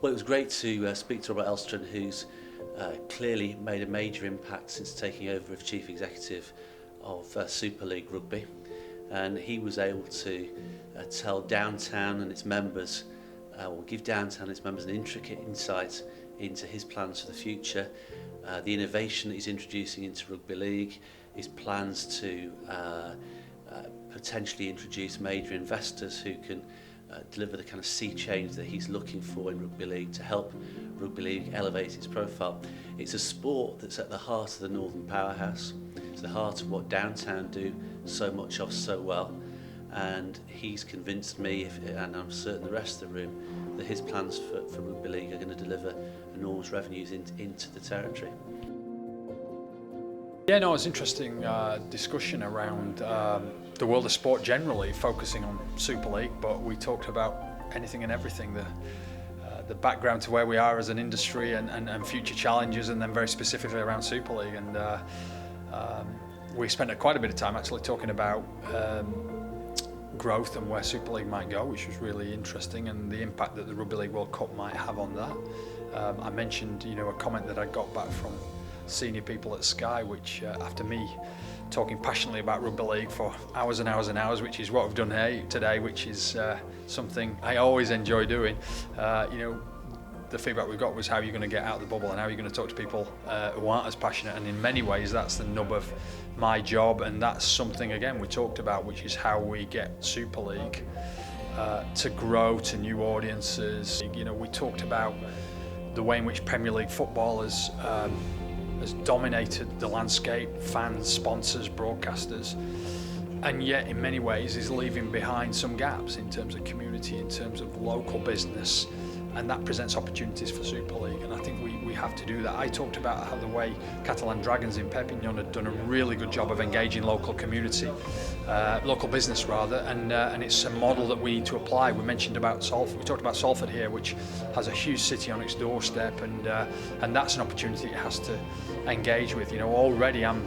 Well, it was great to speak to Robert Elstone, who's clearly made a major impact since taking over as Chief Executive of Super League Rugby. And he was able to tell Downtown and its members, or give Downtown and its members an intricate insight into his plans for the future, the innovation that he's introducing into Rugby League, his plans to potentially introduce major investors who can deliver the kind of sea change that he's looking for in Rugby League to help Rugby League elevate its profile. It's a sport that's at the heart of the Northern Powerhouse. It's the heart of what Downtown do so much of so well. And he's convinced me, and I'm certain the rest of the room, that his plans for Rugby League are going to deliver enormous revenues into the territory. Yeah, no, it's an interesting discussion around the world of sport generally, focusing on Super League, but we talked about anything and everything, the background to where we are as an industry and future challenges, and then very specifically around Super League. And we spent quite a bit of time actually talking about growth and where Super League might go, which was really interesting, and the impact that the Rugby League World Cup might have on that. I mentioned, a comment that I got back from senior people at Sky, which after me talking passionately about Rugby League for hours and hours and hours, which is what we've done here today, which is something I always enjoy doing. The feedback we got was how you're going to get out of the bubble and how you're going to talk to people who aren't as passionate, and in many ways that's the nub of my job, and that's something again we talked about, which is how we get Super League to grow to new audiences. We talked about the way in which Premier League football has dominated the landscape, fans, sponsors, broadcasters, and yet in many ways is leaving behind some gaps in terms of community, in terms of local business, and that presents opportunities for Super League, and I think we have to do that. I talked about how the way Catalan Dragons in Perpignan had done a really good job of engaging local community, local business rather, and it's a model that we need to apply. We mentioned about Salford, we talked about Salford here, which has a huge city on its doorstep, and that's an opportunity it has to engage with. Already I'm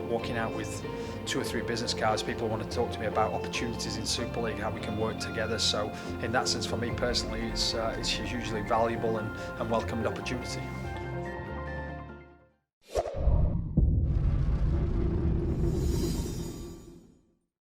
walking out with 2 or 3 business cards. People want to talk to me about opportunities in Super League, how we can work together. So in that sense, for me personally, it's a hugely valuable and welcomed opportunity.